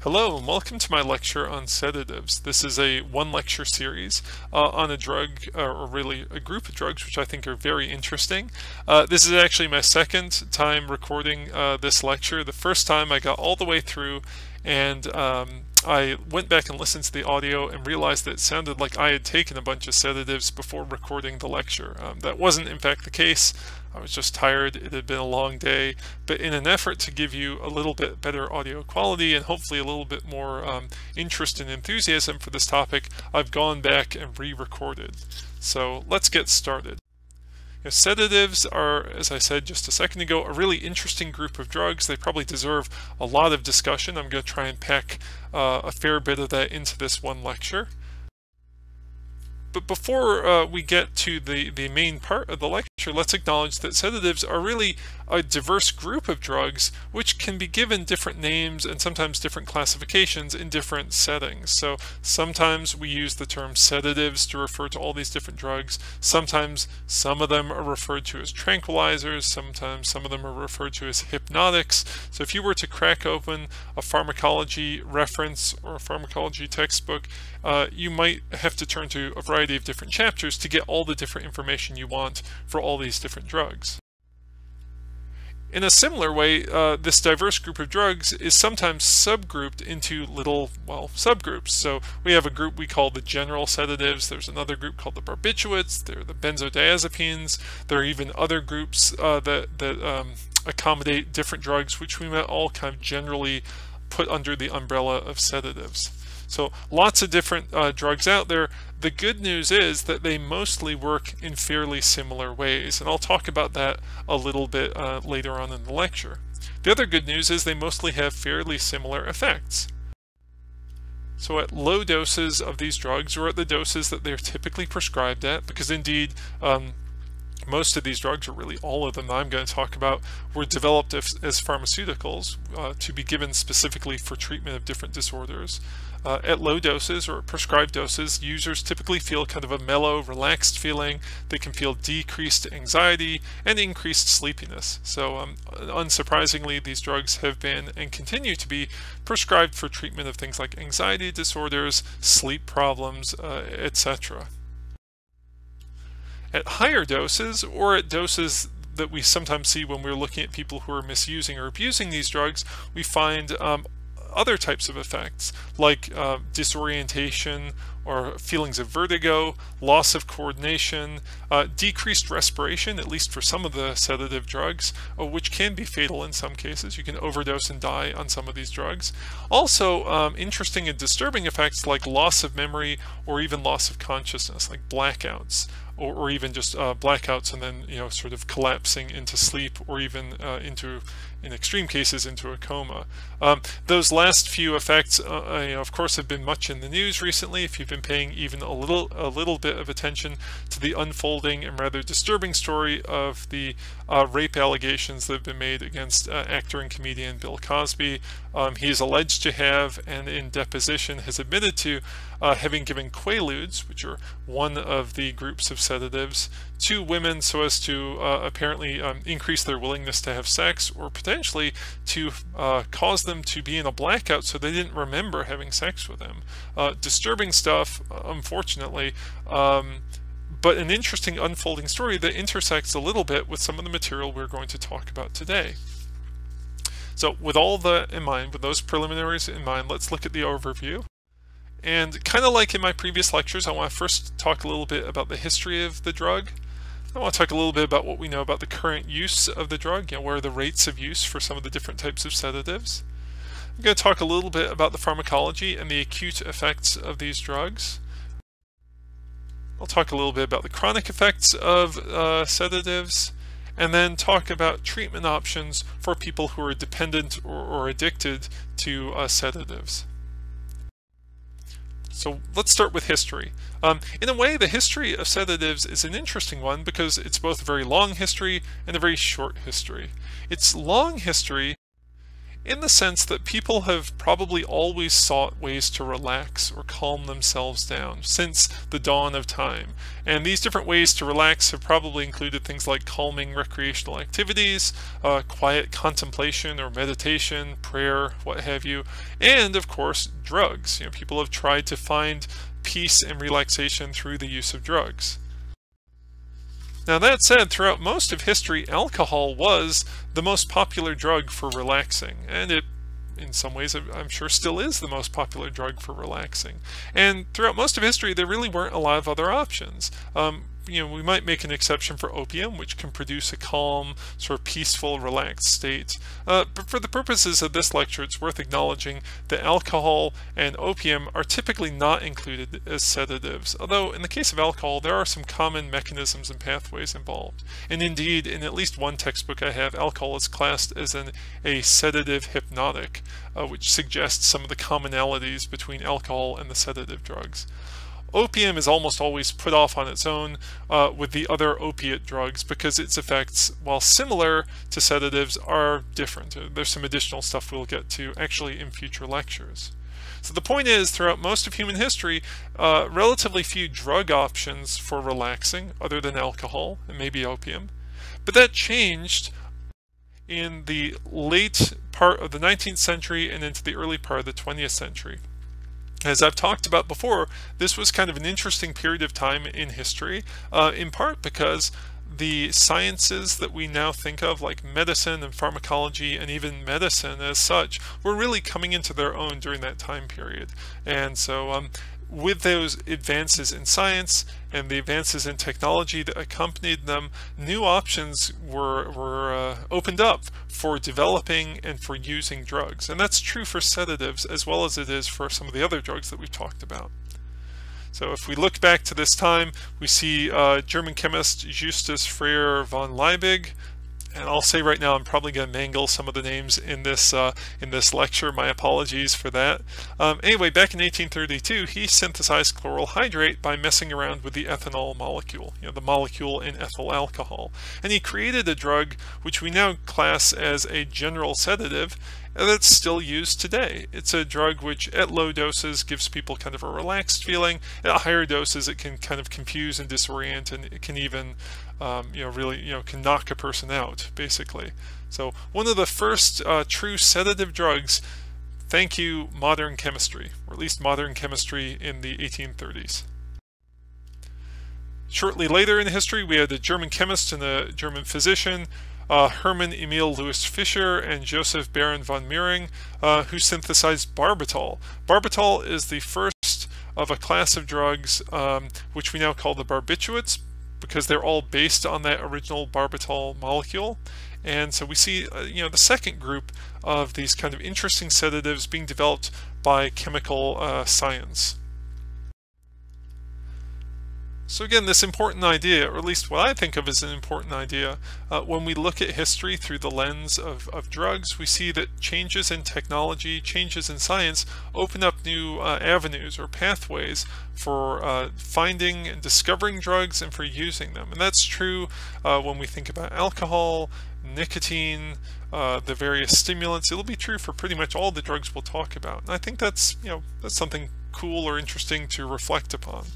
Hello and welcome to my lecture on sedatives. This is a one-lecture series on a drug, or really a group of drugs, which I think are very interesting. This is actually my second time recording this lecture. The first time I got all the way through and I went back and listened to the audio and realized that it sounded like I had taken a bunch of sedatives before recording the lecture. That wasn't in fact the case. I was just tired. It had been a long day, but in an effort to give you a little bit better audio quality and hopefully a little bit more interest and enthusiasm for this topic, I've gone back and re-recorded. So let's get started. Sedatives are, as I said just a second ago, a really interesting group of drugs. They probably deserve a lot of discussion. I'm going to try and pack a fair bit of that into this one lecture. But before we get to the main part of the lecture, let's acknowledge that sedatives are really a diverse group of drugs which can be given different names and sometimes different classifications in different settings. So sometimes we use the term sedatives to refer to all these different drugs. Sometimes some of them are referred to as tranquilizers. Sometimes some of them are referred to as hypnotics. So if you were to crack open a pharmacology reference or a pharmacology textbook, you might have to turn to a variety of different chapters to get all the different information you want for all these different drugs. In a similar way, this diverse group of drugs is sometimes subgrouped into little, subgroups. So we have a group we call the general sedatives. There's another group called the barbiturates. There are the benzodiazepines. There are even other groups that accommodate different drugs, which we might all kind of generally put under the umbrella of sedatives. So lots of different drugs out there. The good news is that they mostly work in fairly similar ways, and I'll talk about that a little bit later on in the lecture. The other good news is they mostly have fairly similar effects. So at low doses of these drugs, or at the doses that they're typically prescribed at, because indeed most of these drugs, or really all of them that I'm going to talk about, were developed as pharmaceuticals to be given specifically for treatment of different disorders. At low doses or prescribed doses, users typically feel kind of a mellow, relaxed feeling. They can feel decreased anxiety and increased sleepiness. So unsurprisingly, these drugs have been and continue to be prescribed for treatment of things like anxiety disorders, sleep problems, etc. At higher doses, or at doses that we sometimes see when we're looking at people who are misusing or abusing these drugs, we find other types of effects like disorientation or feelings of vertigo, loss of coordination, decreased respiration, at least for some of the sedative drugs, which can be fatal in some cases. You can overdose and die on some of these drugs. Also, interesting and disturbing effects like loss of memory or even loss of consciousness, like blackouts. Or even just blackouts and then sort of collapsing into sleep, or even in extreme cases into a coma. Those last few effects of course have been much in the news recently. If you've been paying even a little bit of attention to the unfolding and rather disturbing story of the rape allegations that have been made against actor and comedian Bill Cosby. He is alleged to have, and in deposition has admitted to, having given quaaludes, which are one of the groups of sedatives, to women so as to apparently increase their willingness to have sex, or potentially to cause them to be in a blackout so they didn't remember having sex with them. Disturbing stuff, unfortunately, but an interesting unfolding story that intersects a little bit with some of the material we're going to talk about today. So with all that in mind, with those preliminaries in mind, let's look at the overview. And kind of like in my previous lectures, I want to first talk a little bit about the history of the drug. I want to talk a little bit about what we know about the current use of the drug, what are the rates of use for some of the different types of sedatives. I'm going to talk a little bit about the pharmacology and the acute effects of these drugs. I'll talk a little bit about the chronic effects of sedatives, and then talk about treatment options for people who are dependent or addicted to sedatives. So let's start with history. In a way, the history of sedatives is an interesting one because it's both a very long history and a very short history. Its long history in the sense that people have probably always sought ways to relax or calm themselves down since the dawn of time. And these different ways to relax have probably included things like calming recreational activities, quiet contemplation or meditation, prayer, what have you, and of course drugs. You know, people have tried to find peace and relaxation through the use of drugs. Now that said, throughout most of history, alcohol was the most popular drug for relaxing, and it, in some ways, I'm sure still is the most popular drug for relaxing. And throughout most of history, there really weren't a lot of other options. You know, we might make an exception for opium, which can produce a calm, sort of peaceful, relaxed state. But for the purposes of this lecture, it's worth acknowledging that alcohol and opium are typically not included as sedatives, although in the case of alcohol, there are some common mechanisms and pathways involved. And indeed, in at least one textbook I have, alcohol is classed as a sedative hypnotic, which suggests some of the commonalities between alcohol and the sedative drugs. Opium is almost always put off on its own with the other opiate drugs because its effects, while similar to sedatives, are different. There's some additional stuff we'll get to actually in future lectures. So the point is, throughout most of human history, relatively few drug options for relaxing other than alcohol and maybe opium. But that changed in the late part of the 19th century and into the early part of the 20th century. As I've talked about before, this was kind of an interesting period of time in history, in part because the sciences that we now think of, like medicine and pharmacology and even medicine as such, were really coming into their own during that time period. And so with those advances in science and the advances in technology that accompanied them, new options were opened up for developing and for using drugs. And that's true for sedatives as well as it is for some of the other drugs that we've talked about. So if we look back to this time, we see German chemist Justus Freyer von Liebig. And I'll say right now, I'm probably going to mangle some of the names in this lecture. My apologies for that. Anyway, back in 1832, he synthesized chloral hydrate by messing around with the ethanol molecule, you know, the molecule in ethyl alcohol. And he created a drug which we now class as a general sedative that's still used today. It's a drug which at low doses gives people kind of a relaxed feeling. At higher doses, it can kind of confuse and disorient, and it can even really can knock a person out, basically. So one of the first true sedative drugs, thank you modern chemistry, or at least modern chemistry in the 1830s. Shortly later in history, we had a German chemist and a German physician, Hermann Emil Louis Fischer and Joseph Baron von Mering, who synthesized barbitol. Barbitol is the first of a class of drugs which we now call the barbiturates, because they're all based on that original barbitol molecule. And so we see the second group of these kind of interesting sedatives being developed by chemical science. So again, this important idea, or at least what I think of as an important idea, when we look at history through the lens of drugs, we see that changes in technology, changes in science open up new avenues or pathways for finding and discovering drugs and for using them. And that's true when we think about alcohol, nicotine, the various stimulants. It'll be true for pretty much all the drugs we'll talk about. And I think that's something cool or interesting to reflect upon.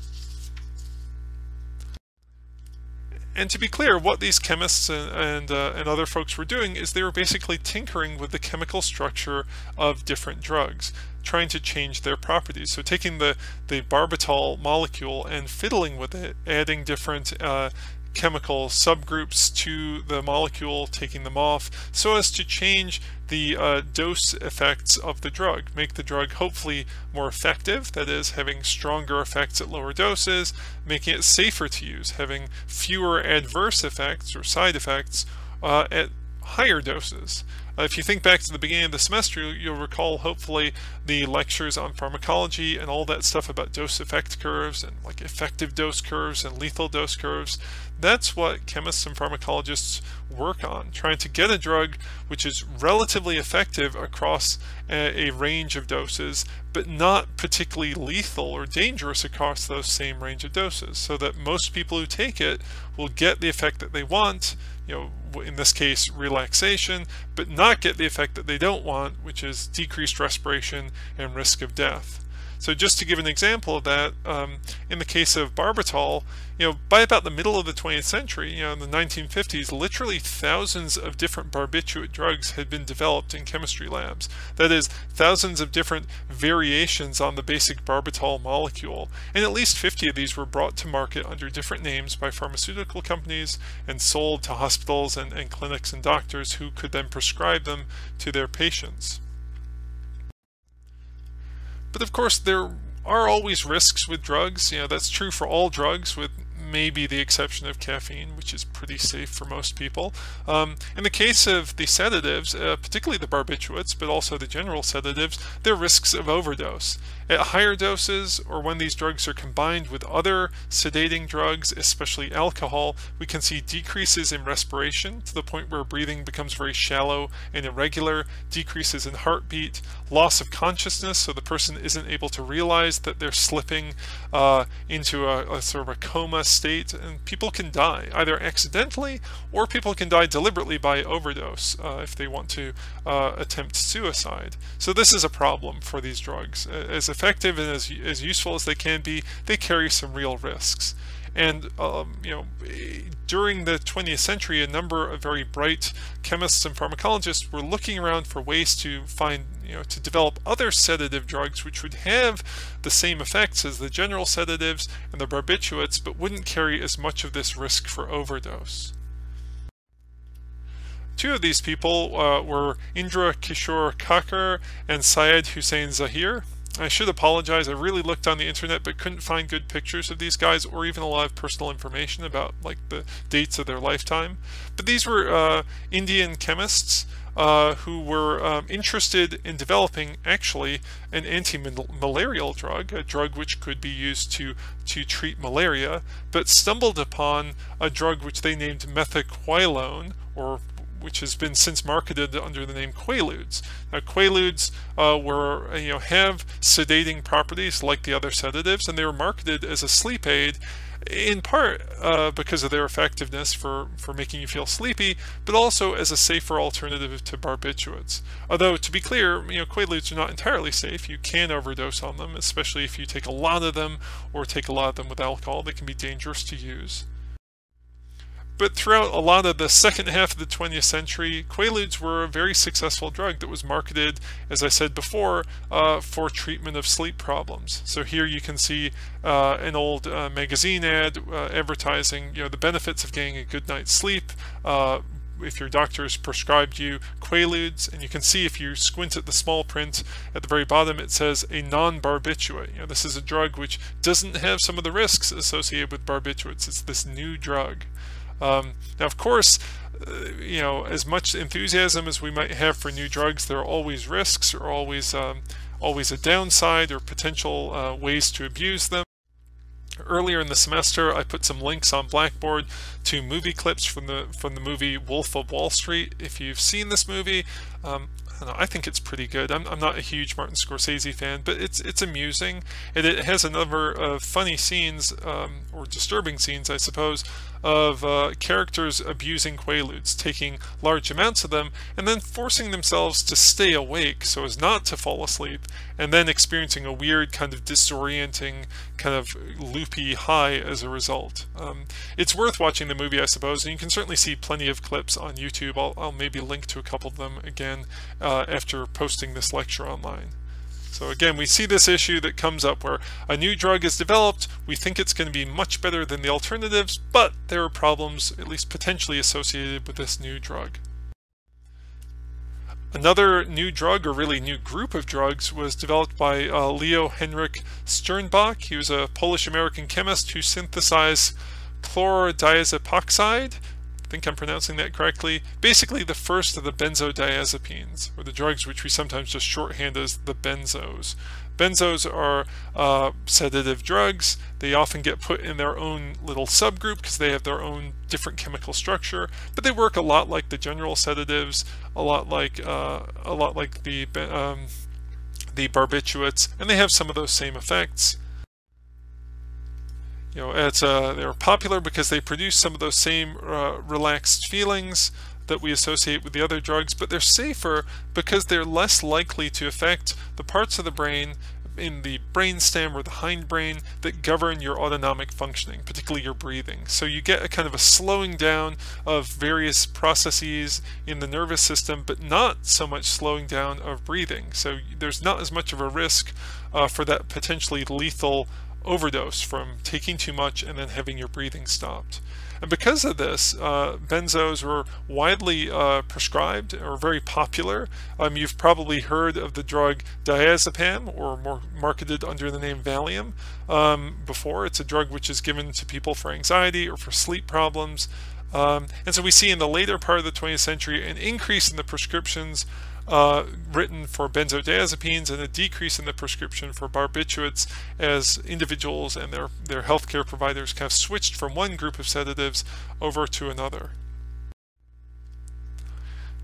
And to be clear, what these chemists and other folks were doing is they were basically tinkering with the chemical structure of different drugs, trying to change their properties. So taking the barbitol molecule and fiddling with it, adding different chemical subgroups to the molecule, taking them off, so as to change the dose effects of the drug, make the drug hopefully more effective, that is, having stronger effects at lower doses, making it safer to use, having fewer adverse effects or side effects at higher doses. If you think back to the beginning of the semester, you'll recall hopefully the lectures on pharmacology and all that stuff about dose effect curves and like effective dose curves and lethal dose curves. That's what chemists and pharmacologists work on, trying to get a drug which is relatively effective across a range of doses, but not particularly lethal or dangerous across those same range of doses, so that most people who take it will get the effect that they want, in this case relaxation, but not not get the effect that they don't want, which is decreased respiration and risk of death. So just to give an example of that, in the case of barbiturates, by about the middle of the 20th century, in the 1950s, literally thousands of different barbiturate drugs had been developed in chemistry labs. That is, thousands of different variations on the basic barbiturate molecule, and at least 50 of these were brought to market under different names by pharmaceutical companies and sold to hospitals and clinics and doctors who could then prescribe them to their patients. But of course, there are always risks with drugs. That's true for all drugs, with maybe the exception of caffeine, which is pretty safe for most people. In the case of the sedatives, particularly the barbiturates, but also the general sedatives, there are risks of overdose. At higher doses, or when these drugs are combined with other sedating drugs, especially alcohol, we can see decreases in respiration to the point where breathing becomes very shallow and irregular, decreases in heartbeat, loss of consciousness, so the person isn't able to realize that they're slipping into a sort of a coma state, and people can die, either accidentally or people can die deliberately by overdose if they want to attempt suicide. So this is a problem for these drugs. As effective and as useful as they can be, they carry some real risks. And during the 20th century, a number of very bright chemists and pharmacologists were looking around for ways to find, to develop other sedative drugs which would have the same effects as the general sedatives and the barbiturates, but wouldn't carry as much of this risk for overdose. Two of these people were Indra Kishore Kakar and Syed Hussein Zahir. I should apologize, I really looked on the internet but couldn't find good pictures of these guys or even a lot of personal information about the dates of their lifetime. But these were Indian chemists who were interested in developing actually an anti-malarial drug, a drug which could be used to treat malaria, but stumbled upon a drug which they named methaqualone, or which has been since marketed under the name Quaaludes. Now, Quaaludes have sedating properties like the other sedatives, and they were marketed as a sleep aid, in part because of their effectiveness for making you feel sleepy, but also as a safer alternative to barbiturates. Although, to be clear, Quaaludes are not entirely safe. You can overdose on them, especially if you take a lot of them or take a lot of them with alcohol. They can be dangerous to use. But throughout a lot of the second half of the 20th century, Quaaludes were a very successful drug that was marketed, as I said before, for treatment of sleep problems. So here you can see an old magazine ad advertising the benefits of getting a good night's sleep if your doctor's prescribed you Quaaludes, and you can see if you squint at the small print at the very bottom, it says a non-barbiturate. This is a drug which doesn't have some of the risks associated with barbiturates. It's this new drug. Now, of course, as much enthusiasm as we might have for new drugs, there are always risks, or always a downside or potential ways to abuse them. Earlier in the semester, I put some links on Blackboard to movie clips from the movie Wolf of Wall Street. If you've seen this movie, I think it's pretty good. I'm not a huge Martin Scorsese fan, but it's amusing, and it has a number of funny scenes, or disturbing scenes, I suppose, of characters abusing Quaaludes, taking large amounts of them, and then forcing themselves to stay awake so as not to fall asleep, and then experiencing a weird kind of disorienting, kind of loopy high as a result. It's worth watching the movie, I suppose, and you can certainly see plenty of clips on YouTube. I'll maybe link to a couple of them again after posting this lecture online. So again, we see this issue that comes up where a new drug is developed, we think it's going to be much better than the alternatives, but there are problems, at least potentially associated with this new drug. Another new drug, or really new group of drugs, was developed by Leo Henryk Sternbach. He was a Polish-American chemist who synthesized chlorodiazepoxide. I think I'm pronouncing that correctly. Basically the first of the benzodiazepines, or the drugs which we sometimes just shorthand as the benzos. Benzos are sedative drugs. They often get put in their own little subgroup because they have their own different chemical structure, but they work a lot like the general sedatives, a lot like the barbiturates, and they have some of those same effects. They're popular because they produce some of those same relaxed feelings, that we associate with the other drugs, but they're safer because they're less likely to affect the parts of the brain in the brainstem or the hindbrain that govern your autonomic functioning, particularly your breathing. So you get a kind of a slowing down of various processes in the nervous system, but not so much slowing down of breathing. So there's not as much of a risk for that potentially lethal overdose from taking too much and then having your breathing stopped. And because of this, benzos were widely prescribed or very popular. You've probably heard of the drug diazepam, or more marketed under the name Valium, before. It's a drug which is given to people for anxiety or for sleep problems. And so we see in the later part of the 20th century an increase in the prescriptions written for benzodiazepines and a decrease in the prescription for barbiturates as individuals and their healthcare providers kind of switched from one group of sedatives over to another.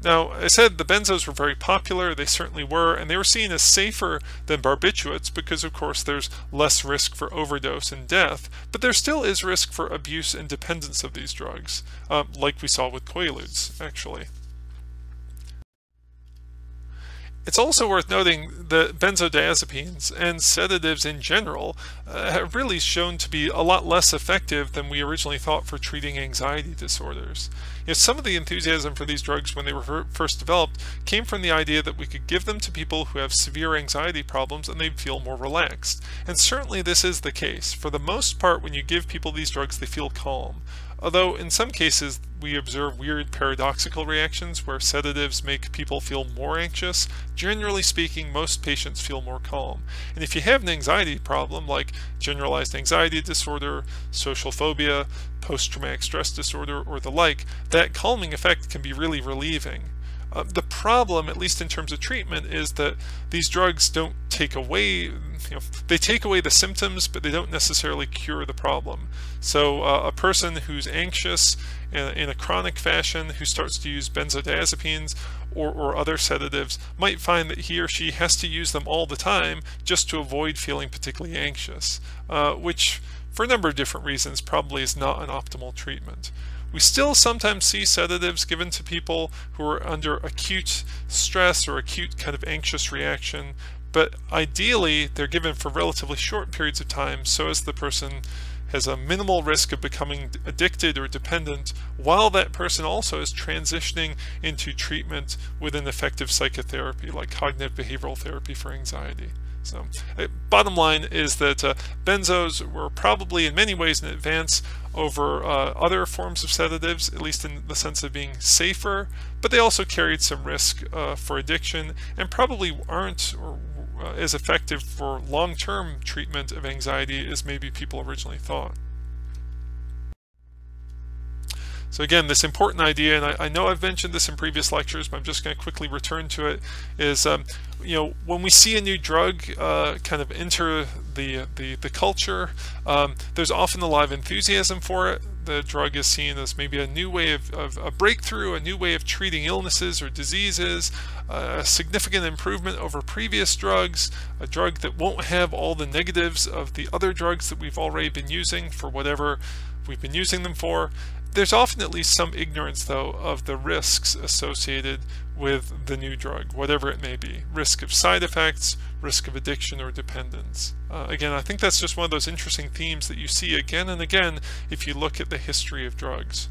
Now, I said the benzos were very popular, they certainly were, and they were seen as safer than barbiturates because, of course, there's less risk for overdose and death, but there still is risk for abuse and dependence of these drugs, like we saw with Quaaludes, actually. It's also worth noting that benzodiazepines and sedatives in general have really shown to be a lot less effective than we originally thought for treating anxiety disorders. Some of the enthusiasm for these drugs when they were first developed came from the idea that we could give them to people who have severe anxiety problems and they'd feel more relaxed. And certainly this is the case. For the most part, when you give people these drugs, they feel calm. Although in some cases we observe weird paradoxical reactions where sedatives make people feel more anxious. Generally speaking, most patients feel more calm. And if you have an anxiety problem like generalized anxiety disorder, social phobia, post-traumatic stress disorder, or the like, that calming effect can be really relieving. The problem, at least in terms of treatment, is that these drugs don't take away, they take away the symptoms, but they don't necessarily cure the problem. So a person who's anxious in a chronic fashion who starts to use benzodiazepines or other sedatives might find that he or she has to use them all the time just to avoid feeling particularly anxious, which for a number of different reasons probably is not an optimal treatment. We still sometimes see sedatives given to people who are under acute stress or acute kind of anxious reaction, but ideally they're given for relatively short periods of time so as the person has a minimal risk of becoming addicted or dependent, while that person also is transitioning into treatment with an effective psychotherapy like cognitive behavioral therapy for anxiety. So, bottom line is that benzos were probably in many ways an advance over other forms of sedatives, at least in the sense of being safer, but they also carried some risk for addiction and probably aren't as effective for long-term treatment of anxiety as maybe people originally thought. So again, this important idea, and I know I've mentioned this in previous lectures, but I'm just going to quickly return to it, is when we see a new drug kind of enter the culture, there's often a lot of enthusiasm for it. The drug is seen as maybe a new way of a breakthrough, a new way of treating illnesses or diseases, a significant improvement over previous drugs, a drug that won't have all the negatives of the other drugs that we've already been using for whatever we've been using them for. There's often at least some ignorance, though, of the risks associated with the new drug, whatever it may be. Risk of side effects, risk of addiction or dependence. Again, I think that's just one of those interesting themes that you see again and again if you look at the history of drugs.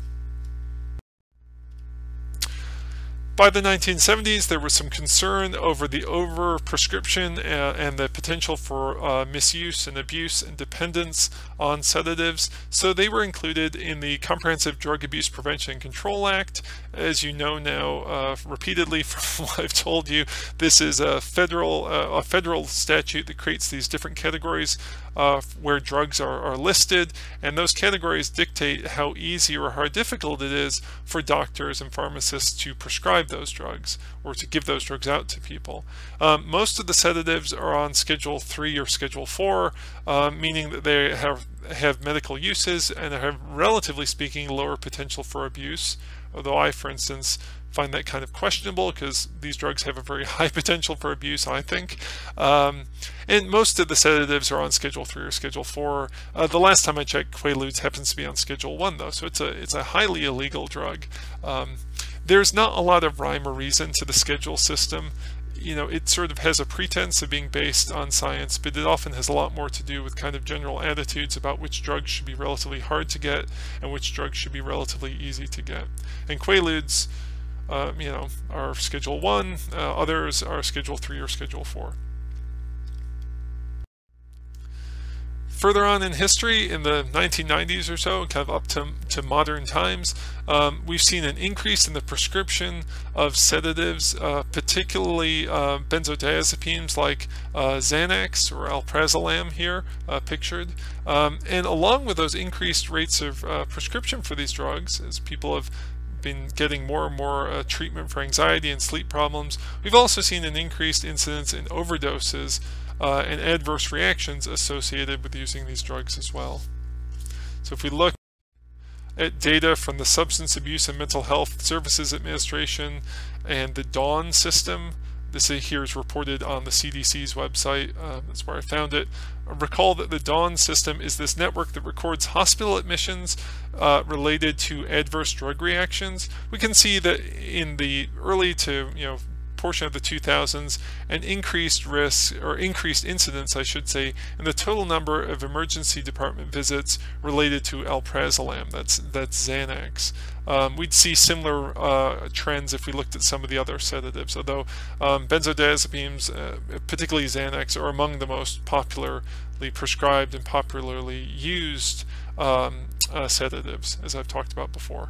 By the 1970s, there was some concern over the overprescription and the potential for misuse and abuse and dependence on sedatives, so they were included in the Comprehensive Drug Abuse Prevention and Control Act. As you know now, repeatedly from what I've told you, this is a federal statute that creates these different categories where drugs are listed, and those categories dictate how easy or how difficult it is for doctors and pharmacists to prescribe those drugs or to give those drugs out to people. Most of the sedatives are on Schedule 3 or Schedule 4, meaning that they have medical uses and have, relatively speaking, lower potential for abuse. Although I, for instance, find that kind of questionable because these drugs have a very high potential for abuse, I think. And most of the sedatives are on Schedule 3 or Schedule 4. The last time I checked, Quaaludes happens to be on Schedule 1, though, so it's a highly illegal drug. There's not a lot of rhyme or reason to the schedule system. You know, it sort of has a pretense of being based on science, but it often has a lot more to do with kind of general attitudes about which drugs should be relatively hard to get and which drugs should be relatively easy to get. And Quaaludes, you know, are Schedule 1, others are Schedule 3 or Schedule 4. Further on in history, in the 1990s or so, kind of up to modern times, we've seen an increase in the prescription of sedatives, particularly benzodiazepines like Xanax or alprazolam here pictured. And along with those increased rates of prescription for these drugs, as people have been getting more and more treatment for anxiety and sleep problems, we've also seen an increased incidence in overdoses and adverse reactions associated with using these drugs as well. So if we look at data from the Substance Abuse and Mental Health Services Administration and the DAWN system, this here is reported on the CDC's website. That's where I found it. Recall that the DAWN system is this network that records hospital admissions related to adverse drug reactions. We can see that in the early to portion of the 2000s, an increased risk, or increased incidence, I should say, in the total number of emergency department visits related to alprazolam. That's Xanax. We'd see similar trends if we looked at some of the other sedatives, although benzodiazepines, particularly Xanax, are among the most popularly prescribed and popularly used sedatives, as I've talked about before.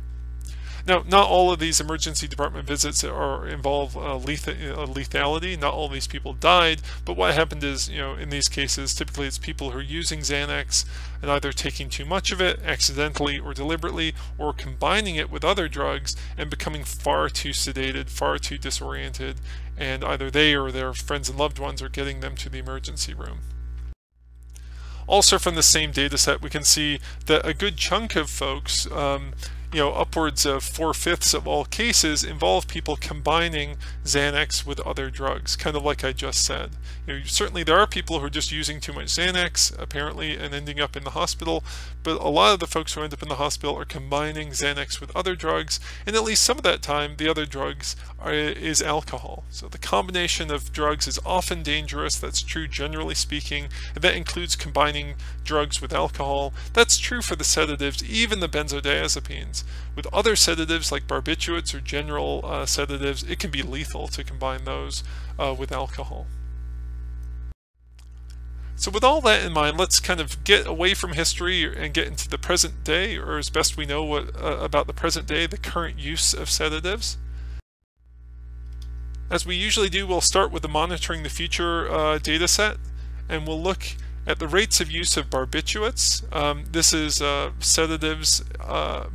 Now, not all of these emergency department visits involve lethality. Not all of these people died, but what happened is, in these cases, typically it's people who are using Xanax and either taking too much of it accidentally or deliberately, or combining it with other drugs and becoming far too sedated, far too disoriented, and either they or their friends and loved ones are getting them to the emergency room. Also from the same data set, we can see that a good chunk of folks, upwards of 4/5 of all cases, involve people combining Xanax with other drugs, kind of like I just said. Certainly there are people who are just using too much Xanax, apparently, and ending up in the hospital, but a lot of the folks who end up in the hospital are combining Xanax with other drugs, and at least some of that time, the other drugs is alcohol. So the combination of drugs is often dangerous. That's true generally speaking, and that includes combining drugs with alcohol. That's true for the sedatives, even the benzodiazepines. With other sedatives like barbiturates or general sedatives, it can be lethal to combine those with alcohol. So with all that in mind, let's kind of get away from history and get into the present day, or as best we know about the present day, the current use of sedatives. As we usually do, we'll start with the Monitoring the Future data set, and we'll look at the rates of use of barbiturates. This is sedatives,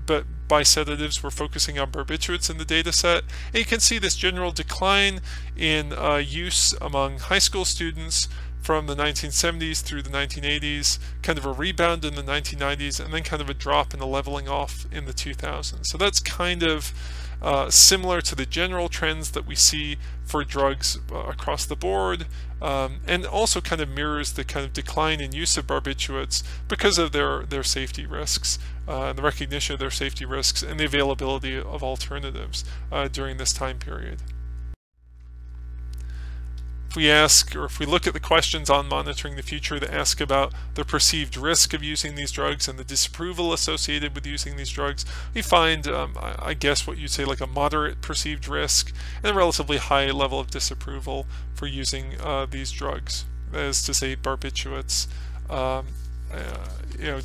but by sedatives we're focusing on barbiturates in the data set. And you can see this general decline in use among high school students from the 1970s through the 1980s, kind of a rebound in the 1990s, and then kind of a drop and a leveling off in the 2000s. So that's kind of similar to the general trends that we see for drugs across the board, and also kind of mirrors the kind of decline in use of barbiturates because of their safety risks, the recognition of their safety risks, and the availability of alternatives during this time period. If we look at the questions on Monitoring the Future that ask about the perceived risk of using these drugs and the disapproval associated with using these drugs, we find, I guess what you'd say, like a moderate perceived risk and a relatively high level of disapproval for using these drugs, that is to say barbiturates,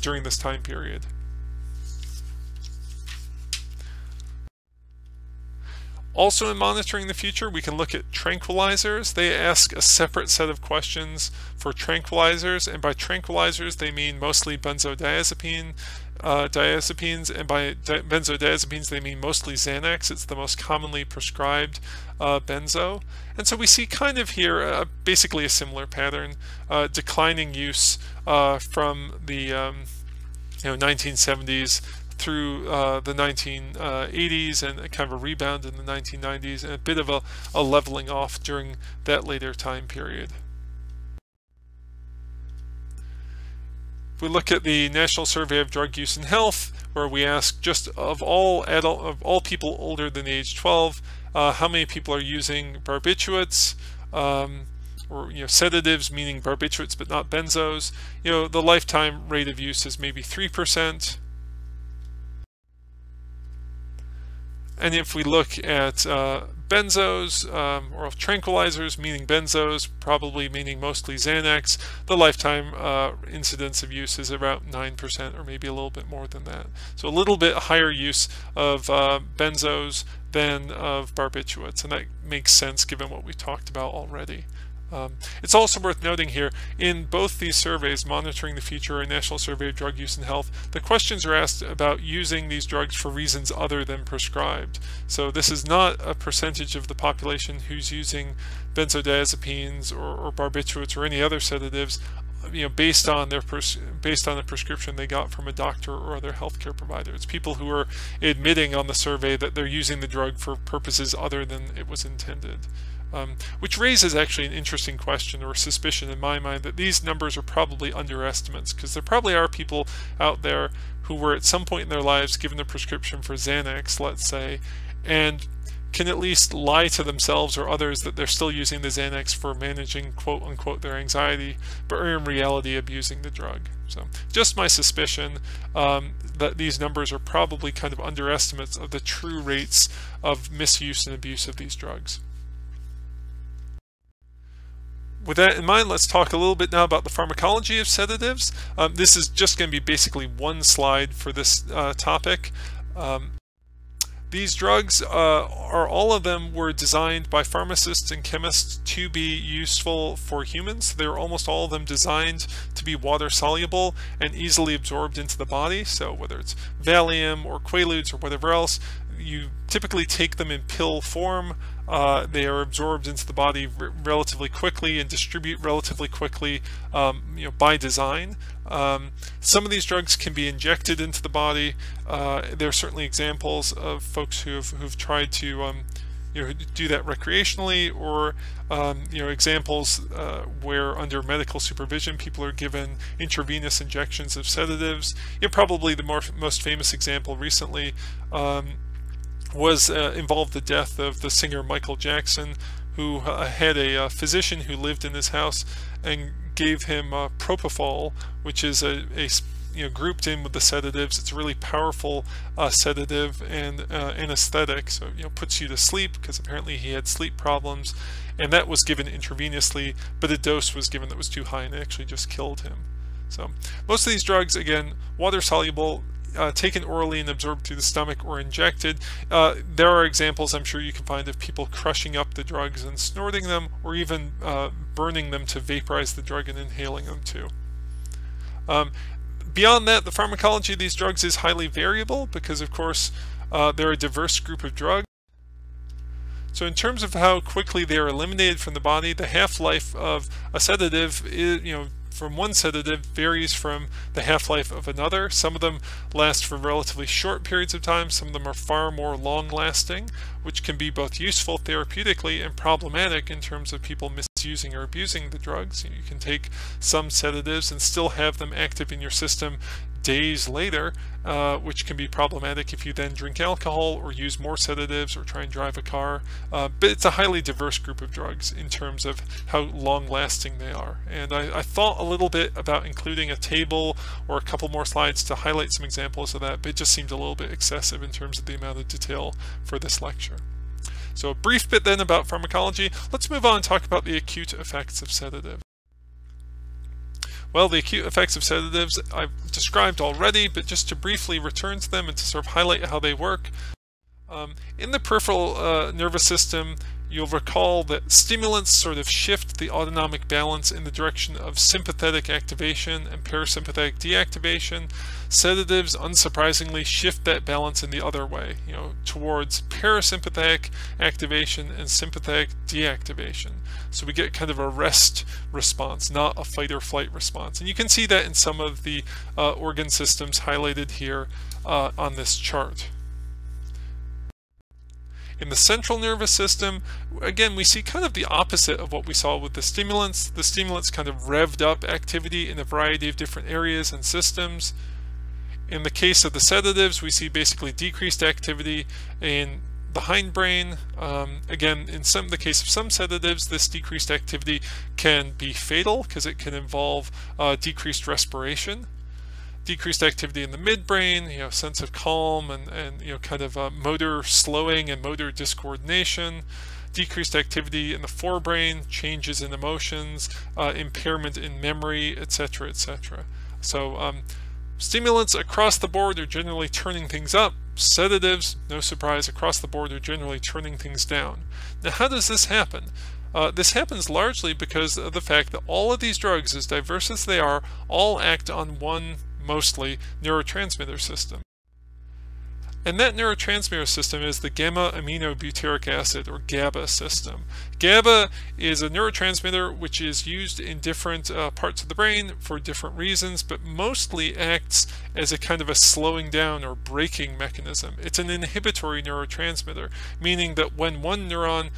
during this time period. Also in Monitoring the Future, we can look at tranquilizers. They ask a separate set of questions for tranquilizers, and by tranquilizers they mean mostly benzodiazepines, and by benzodiazepines they mean mostly Xanax. It's the most commonly prescribed benzo. And so we see kind of here basically a similar pattern, declining use from the 1970s through the 1980s, and kind of a rebound in the 1990s, and a bit of a leveling off during that later time period. If we look at the National Survey of Drug Use and Health, where we ask just of all people older than the age 12, how many people are using barbiturates, or sedatives, meaning barbiturates but not benzos. The lifetime rate of use is maybe 3%. And if we look at benzos, or tranquilizers, meaning benzos, probably meaning mostly Xanax, the lifetime incidence of use is about 9%, or maybe a little bit more than that. So a little bit higher use of benzos than of barbiturates, and that makes sense given what we talked about already. It's also worth noting here, in both these surveys, Monitoring the Future and National Survey of Drug Use and Health, the questions are asked about using these drugs for reasons other than prescribed. So this is not a percentage of the population who's using benzodiazepines or barbiturates or any other sedatives, based on the prescription they got from a doctor or other healthcare provider. It's people who are admitting on the survey that they're using the drug for purposes other than it was intended. Which raises actually an interesting question or suspicion in my mind that these numbers are probably underestimates, because there probably are people out there who were at some point in their lives given a prescription for Xanax, let's say, and can at least lie to themselves or others that they're still using the Xanax for managing quote unquote their anxiety, but are in reality abusing the drug. So just my suspicion that these numbers are probably kind of underestimates of the true rates of misuse and abuse of these drugs. With that in mind, let's talk a little bit now about the pharmacology of sedatives. This is just going to be basically one slide for this topic. These drugs all of them were designed by pharmacists and chemists to be useful for humans. They're almost all of them designed to be water soluble and easily absorbed into the body. So whether it's Valium or Quaaludes or whatever else, you typically take them in pill form. They are absorbed into the body relatively quickly and distribute relatively quickly, by design. Some of these drugs can be injected into the body. There are certainly examples of folks who've tried to do that recreationally, or examples where under medical supervision people are given intravenous injections of sedatives. Probably the most famous example recently involved the death of the singer Michael Jackson, who had a physician who lived in his house and gave him propofol, which is grouped in with the sedatives. It's a really powerful sedative and anesthetic, so puts you to sleep, because apparently he had sleep problems, and that was given intravenously, but a dose was given that was too high and it actually just killed him. So most of these drugs, again, water soluble, taken orally and absorbed through the stomach or injected. There are examples I'm sure you can find of people crushing up the drugs and snorting them, or even burning them to vaporize the drug and inhaling them too. Beyond that, the pharmacology of these drugs is highly variable because, of course, they're a diverse group of drugs. So in terms of how quickly they are eliminated from the body, the half-life of a sedative is, from one sedative varies from the half-life of another. Some of them last for relatively short periods of time. Some of them are far more long-lasting, which can be both useful therapeutically and problematic in terms of people misusing or abusing the drugs. You can take some sedatives and still have them active in your system days later, which can be problematic if you then drink alcohol or use more sedatives or try and drive a car. But it's a highly diverse group of drugs in terms of how long-lasting they are. And I thought a little bit about including a table or a couple more slides to highlight some examples of that, but it just seemed a little bit excessive in terms of the amount of detail for this lecture. So a brief bit then about pharmacology. Let's move on and talk about the acute effects of sedatives. Well, the acute effects of sedatives I've described already, but just to briefly return to them and to sort of highlight how they work. In the peripheral nervous system, you'll recall that stimulants sort of shift the autonomic balance in the direction of sympathetic activation and parasympathetic deactivation. Sedatives, unsurprisingly, shift that balance in the other way, towards parasympathetic activation and sympathetic deactivation. So we get kind of a rest response, not a fight or flight response. And you can see that in some of the organ systems highlighted here on this chart. In the central nervous system, again, we see kind of the opposite of what we saw with the stimulants. The stimulants kind of revved up activity in a variety of different areas and systems. In the case of the sedatives, we see basically decreased activity in the hindbrain. Again, in the case of some sedatives, this decreased activity can be fatal because it can involve decreased respiration. Decreased activity in the midbrain, sense of calm and kind of motor slowing and motor discoordination. Decreased activity in the forebrain, changes in emotions, impairment in memory, etc., etc. So stimulants across the board are generally turning things up. Sedatives, no surprise, across the board are generally turning things down. Now, how does this happen? This happens largely because of the fact that all of these drugs, as diverse as they are, all act on one, mostly, neurotransmitter system. And that neurotransmitter system is the gamma-aminobutyric acid, or GABA system. GABA is a neurotransmitter which is used in different parts of the brain for different reasons, but mostly acts as a kind of a slowing down or braking mechanism. It's an inhibitory neurotransmitter, meaning that when one neuron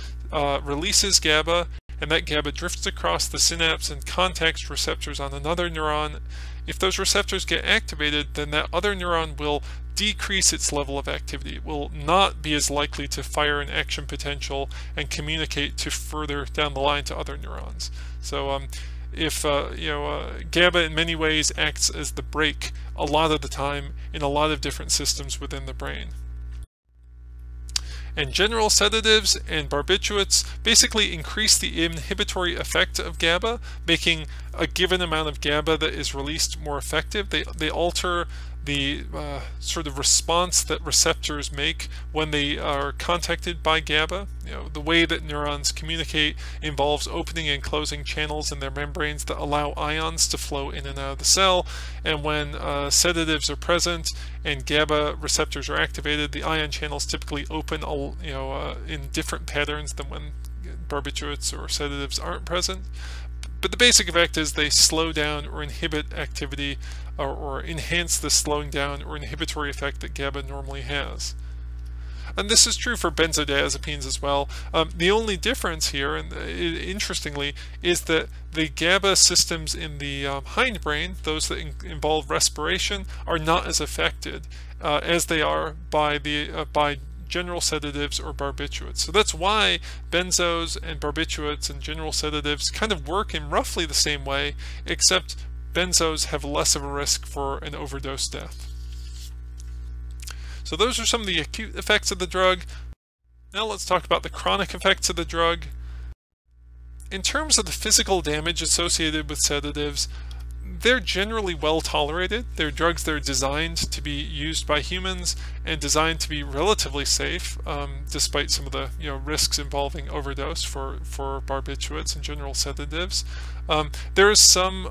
releases GABA, and that GABA drifts across the synapse and contacts receptors on another neuron, if those receptors get activated, then that other neuron will decrease its level of activity. It will not be as likely to fire an action potential and communicate to further down the line to other neurons. So if GABA in many ways acts as the brake a lot of the time in a lot of different systems within the brain. And general sedatives and barbiturates basically increase the inhibitory effect of GABA, making a given amount of GABA that is released more effective. They alter the sort of response that receptors make when they are contacted by GABA. The way that neurons communicate involves opening and closing channels in their membranes that allow ions to flow in and out of the cell. And when sedatives are present and GABA receptors are activated, the ion channels typically open in different patterns than when barbiturates or sedatives aren't present. But the basic effect is they slow down or inhibit activity or enhance the slowing down or inhibitory effect that GABA normally has. And this is true for benzodiazepines as well. The only difference here, and interestingly, is that the GABA systems in the hindbrain, those that involve respiration, are not as affected as they are by general sedatives or barbiturates. So that's why benzos and barbiturates and general sedatives kind of work in roughly the same way, except benzos have less of a risk for an overdose death. So those are some of the acute effects of the drug. Now let's talk about the chronic effects of the drug. In terms of the physical damage associated with sedatives, they're generally well tolerated. They're drugs that are designed to be used by humans and designed to be relatively safe, despite some of the risks involving overdose for barbiturates and general sedatives. There is some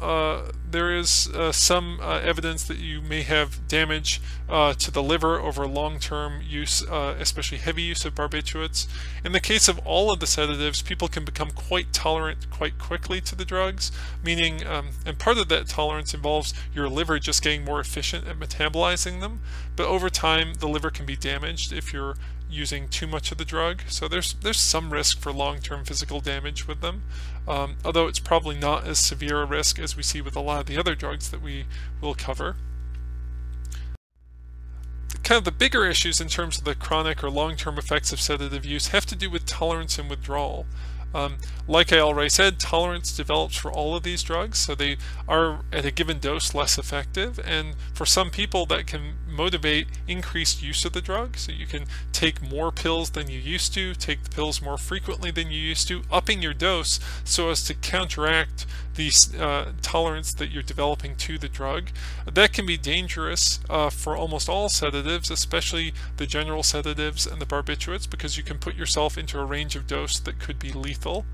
evidence that you may have damage to the liver over long-term use, especially heavy use of barbiturates. In the case of all of the sedatives, people can become quite tolerant quite quickly to the drugs, meaning, and part of that tolerance involves your liver just getting more efficient at metabolizing them, but over time the liver can be damaged if you're using too much of the drug. So there's some risk for long-term physical damage with them, although it's probably not as severe a risk as we see with a lot of the other drugs that we will cover. Kind of the bigger issues in terms of the chronic or long-term effects of sedative use have to do with tolerance and withdrawal. Like I already said, tolerance develops for all of these drugs, so they are at a given dose less effective, and for some people that can motivate increased use of the drug. So you can take more pills than you used to, take the pills more frequently than you used to, upping your dose so as to counteract the tolerance that you're developing to the drug. That can be dangerous for almost all sedatives, especially the general sedatives and the barbiturates, because you can put yourself into a range of dose that could be lethal.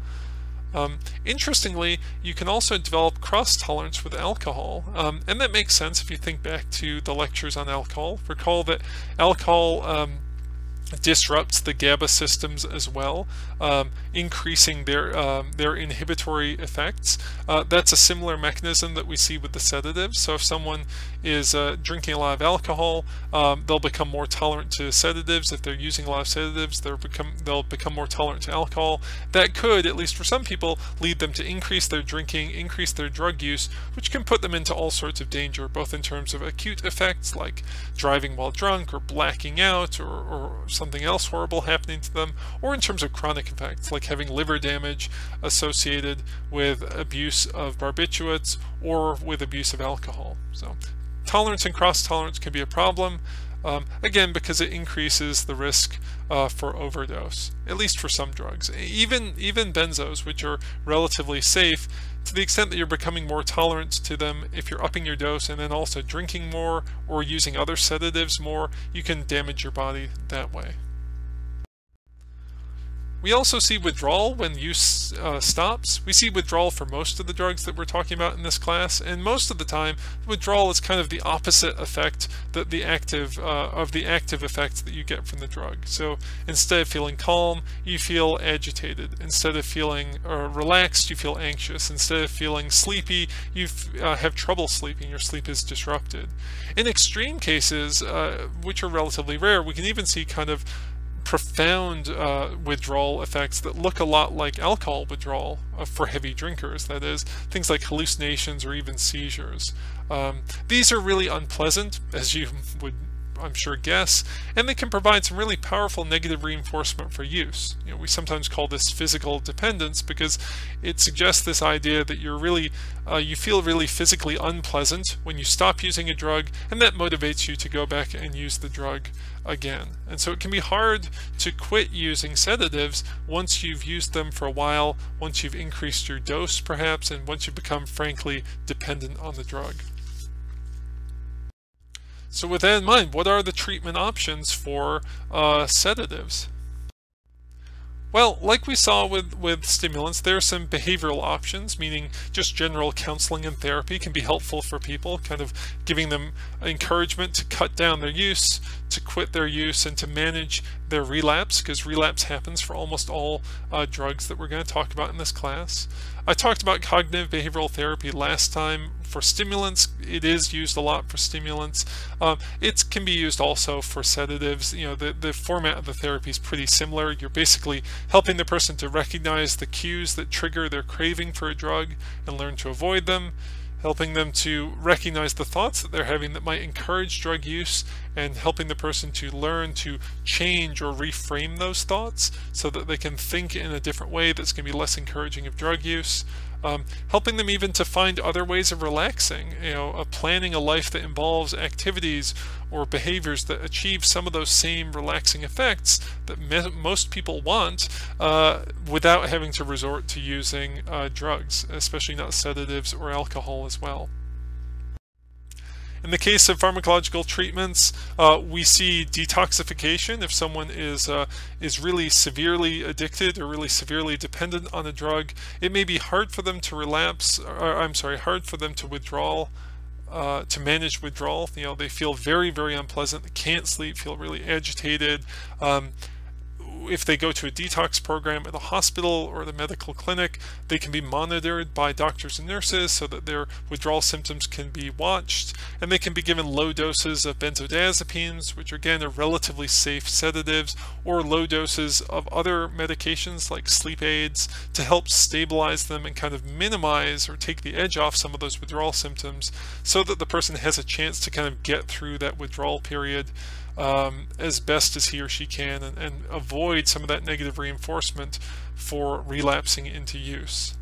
Interestingly, you can also develop cross-tolerance with alcohol, and that makes sense if you think back to the lectures on alcohol. Recall that alcohol disrupts the GABA systems as well, increasing their inhibitory effects. That's a similar mechanism that we see with the sedatives. So if someone is drinking a lot of alcohol, they'll become more tolerant to sedatives. If they're using a lot of sedatives, they'll become more tolerant to alcohol. That could, at least for some people, lead them to increase their drinking, increase their drug use, which can put them into all sorts of danger, both in terms of acute effects like driving while drunk or blacking out or something else horrible happening to them, or in terms of chronic effects like having liver damage associated with abuse of barbiturates or with abuse of alcohol. So tolerance and cross-tolerance can be a problem, again, because it increases the risk for overdose, at least for some drugs. Even benzos, which are relatively safe, to the extent that you're becoming more tolerant to them, if you're upping your dose and then also drinking more or using other sedatives more, you can damage your body that way. We also see withdrawal when use stops. We see withdrawal for most of the drugs that we're talking about in this class, and most of the time withdrawal is kind of the opposite effect that the active effect that you get from the drug. So instead of feeling calm, you feel agitated. Instead of feeling relaxed, you feel anxious. Instead of feeling sleepy, you have trouble sleeping. Your sleep is disrupted. In extreme cases, which are relatively rare, we can even see kind of profound withdrawal effects that look a lot like alcohol withdrawal for heavy drinkers, that is, things like hallucinations or even seizures. These are really unpleasant, as you would, I'm sure, guess, and they can provide some really powerful negative reinforcement for use. You know, we sometimes call this physical dependence because it suggests this idea that you're really, you feel really physically unpleasant when you stop using a drug, and that motivates you to go back and use the drug again. And so it can be hard to quit using sedatives once you've used them for a while, once you've increased your dose perhaps, and once you become frankly dependent on the drug. So with that in mind, what are the treatment options for sedatives? Well, like we saw with stimulants, there are some behavioral options, meaning just general counseling and therapy can be helpful for people, kind of giving them encouragement to cut down their use, to quit their use, and to manage their relapse, because relapse happens for almost all drugs that we're going to talk about in this class. I talked about cognitive behavioral therapy last time for stimulants. It is used a lot for stimulants. It can be used also for sedatives. You know, the format of the therapy is pretty similar. You're basically helping the person to recognize the cues that trigger their craving for a drug and learn to avoid them, helping them to recognize the thoughts that they're having that might encourage drug use, and helping the person to learn to change or reframe those thoughts so that they can think in a different way that's going to be less encouraging of drug use. Helping them even to find other ways of relaxing, you know, planning a life that involves activities or behaviors that achieve some of those same relaxing effects that most people want without having to resort to using drugs, especially not sedatives or alcohol as well. In the case of pharmacological treatments, we see detoxification. If someone is really severely addicted or really severely dependent on a drug, it may be hard for them to relapse, hard for them to withdraw, to manage withdrawal. You know, they feel very, very unpleasant, they can't sleep, feel really agitated. If they go to a detox program at the hospital or the medical clinic, they can be monitored by doctors and nurses so that their withdrawal symptoms can be watched, and they can be given low doses of benzodiazepines, which again are relatively safe sedatives, or low doses of other medications like sleep aids to help stabilize them and kind of minimize or take the edge off some of those withdrawal symptoms so that the person has a chance to kind of get through that withdrawal period as best as he or she can, and avoid some of that negative reinforcement for relapsing into use.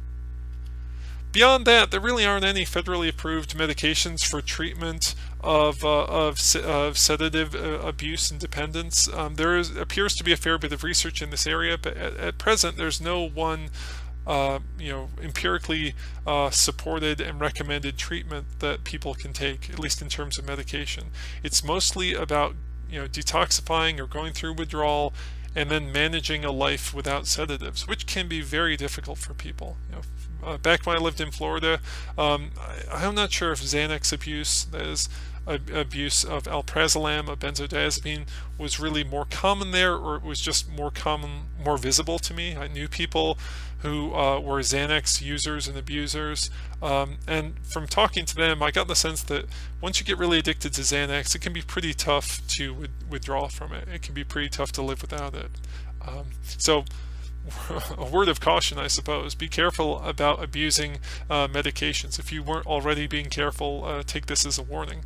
Beyond that, there really aren't any federally approved medications for treatment of sedative abuse and dependence. There appears to be a fair bit of research in this area, but at present there's no one empirically supported and recommended treatment that people can take, at least in terms of medication. It's mostly about detoxifying or going through withdrawal and then managing a life without sedatives, which can be very difficult for people. back when I lived in Florida. I'm not sure if Xanax abuse, that is abuse of alprazolam, a benzodiazepine, was really more common there, or it was just more common, more visible to me. I knew people who were Xanax users and abusers, and from talking to them, I got the sense that once you get really addicted to Xanax, it can be pretty tough to withdraw from it. It can be pretty tough to live without it. So a word of caution, I suppose: be careful about abusing medications. If you weren't already being careful, take this as a warning.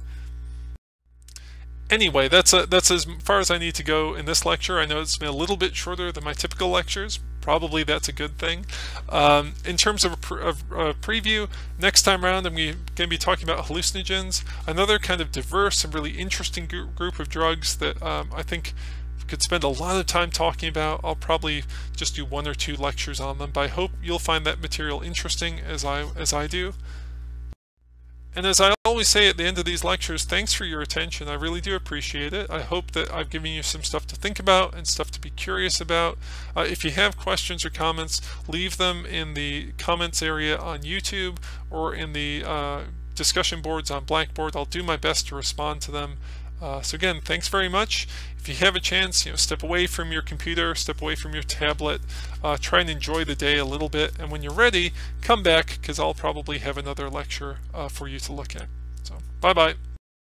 Anyway, that's as far as I need to go in this lecture. I know it's been a little bit shorter than my typical lectures. Probably that's a good thing. In terms of a preview, next time around I'm going to be talking about hallucinogens, another kind of diverse and really interesting group of drugs that I think could spend a lot of time talking about. I'll probably just do 1 or 2 lectures on them, but I hope you'll find that material interesting as I do. And as I always say at the end of these lectures, thanks for your attention. I really do appreciate it. I hope that I've given you some stuff to think about and stuff to be curious about. If you have questions or comments, leave them in the comments area on YouTube or in the discussion boards on Blackboard. I'll do my best to respond to them. So again, thanks very much. If you have a chance, step away from your computer, step away from your tablet, try and enjoy the day a little bit, and when you're ready, come back, because I'll probably have another lecture for you to look at. So, bye-bye.